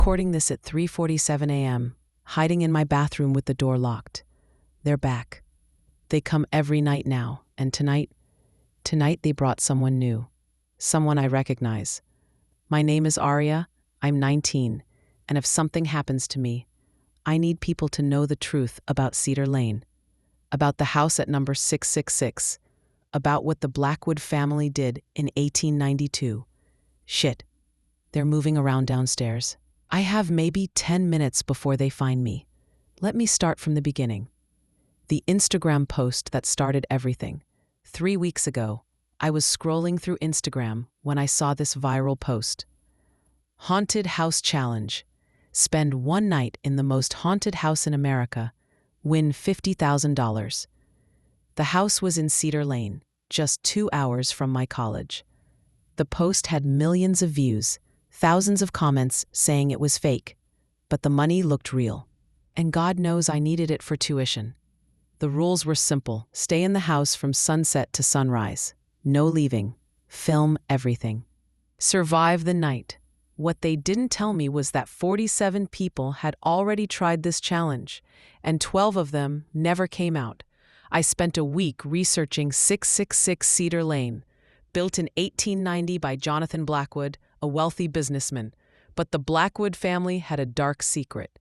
recording this at 3:47 a.m., hiding in my bathroom with the door locked. They're back. They come every night now, and tonight they brought someone new. Someone I recognize. My name is Aria, I'm 19, and if something happens to me, I need people to know the truth about Cedar Lane, about the house at number 666, about what the Blackwood family did in 1892. Shit, they're moving around downstairs. I have maybe 10 minutes before they find me. Let me start from the beginning. The Instagram post that started everything. 3 weeks ago, I was scrolling through Instagram when I saw this viral post. Haunted House Challenge. Spend one night in the most haunted house in America. Win $50,000. The house was in Cedar Lane, just 2 hours from my college. The post had millions of views, thousands of comments saying it was fake, but the money looked real. And God knows I needed it for tuition. The rules were simple. Stay in the house from sunset to sunrise. No leaving. Film everything. Survive the night. What they didn't tell me was that 47 people had already tried this challenge, and 12 of them never came out. I spent a week researching 666 Cedar Lane, built in 1890 by Jonathan Blackwood, a wealthy businessman. But the Blackwood family had a dark secret.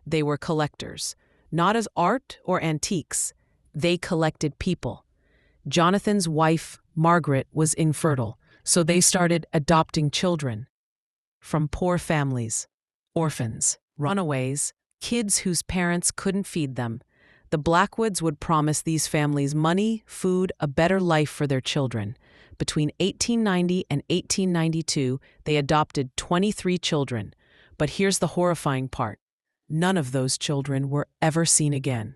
They were collectors, not as art or antiques. They collected people. Jonathan's wife, Margaret, was infertile, so they started adopting children from poor families, orphans, runaways, kids whose parents couldn't feed them. The Blackwoods would promise these families money, food, a better life for their children. Between 1890 and 1892, they adopted 23 children. But here's the horrifying part. None of those children were ever seen again.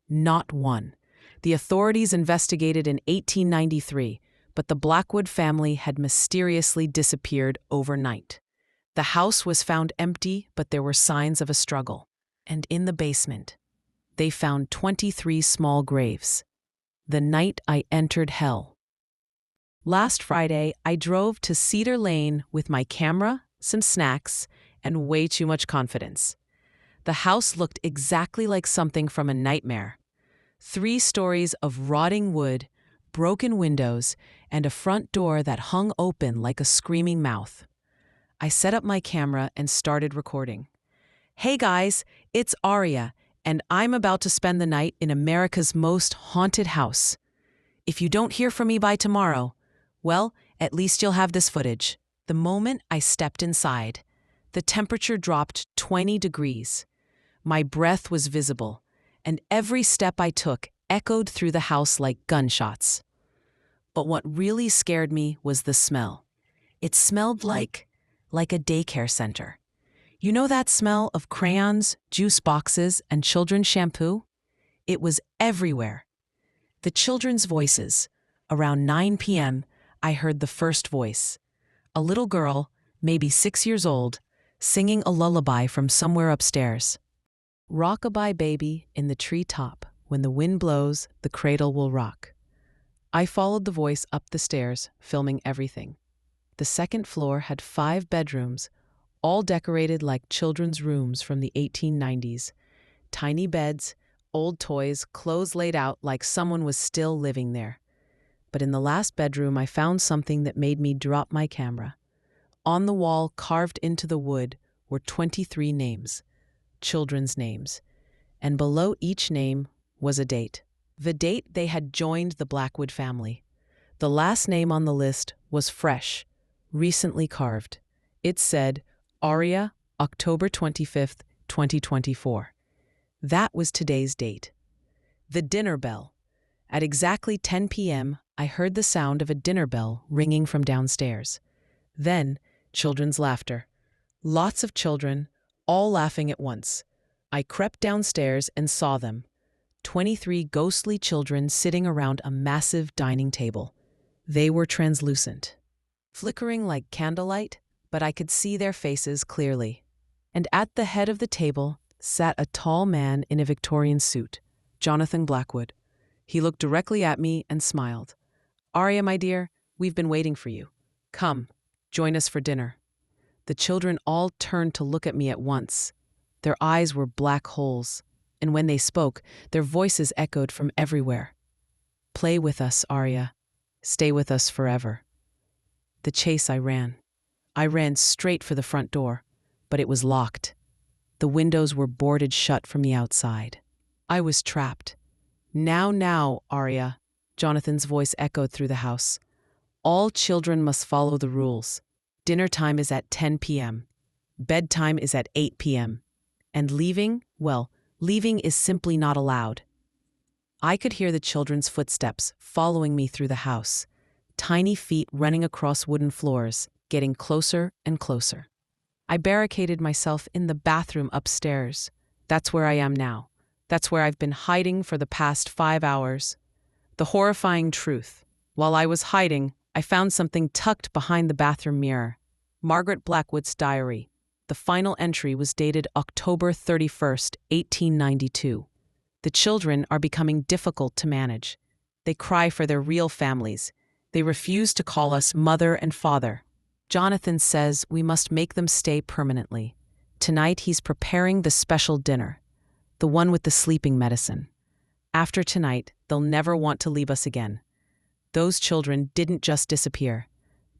Not one. The authorities investigated in 1893, but the Blackwood family had mysteriously disappeared overnight. The house was found empty, but there were signs of a struggle. And in the basement, they found 23 small graves. The night I entered hell. Last Friday, I drove to Cedar Lane with my camera, some snacks, and way too much confidence. The house looked exactly like something from a nightmare. 3 stories of rotting wood, broken windows, and a front door that hung open like a screaming mouth. I set up my camera and started recording. Hey guys, it's Aria, and I'm about to spend the night in America's most haunted house. If you don't hear from me by tomorrow, well, at least you'll have this footage. The moment I stepped inside, the temperature dropped 20 degrees. My breath was visible, and every step I took echoed through the house like gunshots. But what really scared me was the smell. It smelled like a daycare center. You know that smell of crayons, juice boxes, and children's shampoo? It was everywhere. The children's voices. Around 9 p.m., I heard the first voice. A little girl, maybe 6 years old, singing a lullaby from somewhere upstairs. Rock-a-bye baby in the treetop. When the wind blows, the cradle will rock. I followed the voice up the stairs, filming everything. The second floor had 5 bedrooms, all decorated like children's rooms from the 1890s. Tiny beds, old toys, clothes laid out like someone was still living there. But in the last bedroom, I found something that made me drop my camera. On the wall, carved into the wood, were 23 names, children's names, and below each name was a date. The date they had joined the Blackwood family. The last name on the list was fresh, recently carved. It said, Aria, October 25th, 2024. That was today's date. The dinner bell. At exactly 10 p.m., I heard the sound of a dinner bell ringing from downstairs. Then, children's laughter. Lots of children, all laughing at once. I crept downstairs and saw them. 23 ghostly children sitting around a massive dining table. They were translucent, flickering like candlelight, but I could see their faces clearly. And at the head of the table sat a tall man in a Victorian suit, Jonathan Blackwood. He looked directly at me and smiled. Aria, my dear, we've been waiting for you. Come, join us for dinner. The children all turned to look at me at once. Their eyes were black holes, and when they spoke, their voices echoed from everywhere. Play with us, Arya. Stay with us forever. The chase I ran. I ran straight for the front door, but it was locked. The windows were boarded shut from the outside. I was trapped. Now, Arya, Jonathan's voice echoed through the house. All children must follow the rules. Dinner time is at 10 p.m. Bedtime is at 8 p.m. And leaving is simply not allowed. I could hear the children's footsteps following me through the house, tiny feet running across wooden floors, getting closer and closer. I barricaded myself in the bathroom upstairs. That's where I am now. That's where I've been hiding for the past 5 hours. The horrifying truth. While I was hiding, I found something tucked behind the bathroom mirror. Margaret Blackwood's diary. The final entry was dated October 31st, 1892. The children are becoming difficult to manage. They cry for their real families. They refuse to call us mother and father. Jonathan says we must make them stay permanently. Tonight he's preparing the special dinner, the one with the sleeping medicine. After tonight, they'll never want to leave us again. Those children didn't just disappear.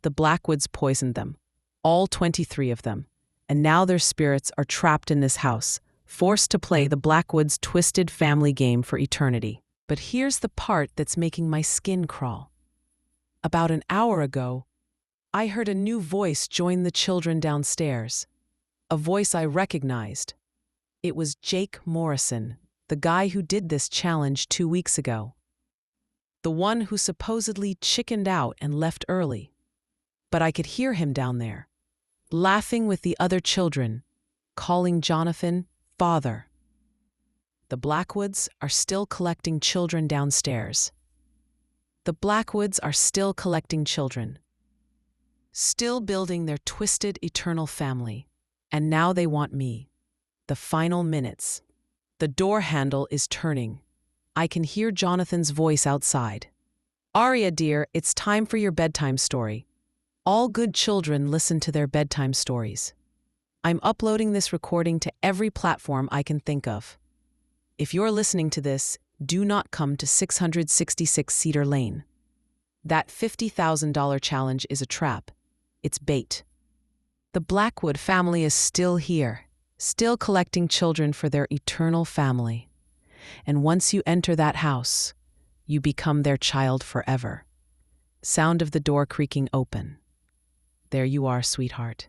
The Blackwoods poisoned them, all 23 of them, and now their spirits are trapped in this house, forced to play the Blackwoods' twisted family game for eternity. But here's the part that's making my skin crawl. About an hour ago, I heard a new voice join the children downstairs. A voice I recognized. It was Jake Morrison, the guy who did this challenge 2 weeks ago. The one who supposedly chickened out and left early. But I could hear him down there, laughing with the other children, calling Jonathan father. The Blackwoods are still collecting children downstairs. The Blackwoods are still collecting children. Still building their twisted eternal family. And now they want me. The final minutes. The door handle is turning. I can hear Jonathan's voice outside. Arya, dear, it's time for your bedtime story. All good children listen to their bedtime stories. I'm uploading this recording to every platform I can think of. If you're listening to this, do not come to 666 Cedar Lane. That $50,000 challenge is a trap. It's bait. The Blackwood family is still here, still collecting children for their eternal family. And once you enter that house, you become their child forever. Sound of the door creaking open. There you are, sweetheart.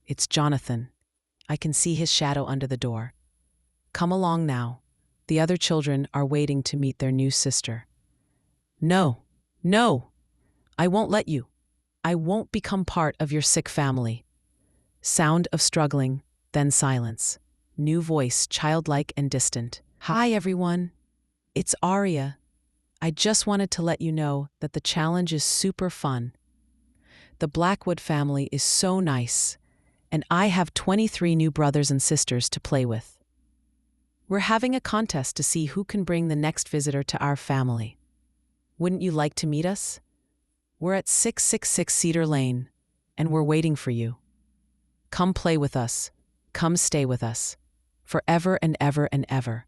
It's Jonathan. I can see his shadow under the door. Come along now. The other children are waiting to meet their new sister. No, I won't let you. I won't become part of your sick family. Sound of struggling, then silence. New voice, childlike and distant. Hi, everyone. It's Arya. I just wanted to let you know that the challenge is super fun. The Blackwood family is so nice, and I have 23 new brothers and sisters to play with. We're having a contest to see who can bring the next visitor to our family. Wouldn't you like to meet us? We're at 666 Cedar Lane, and we're waiting for you. Come play with us. Come stay with us. Forever and ever and ever.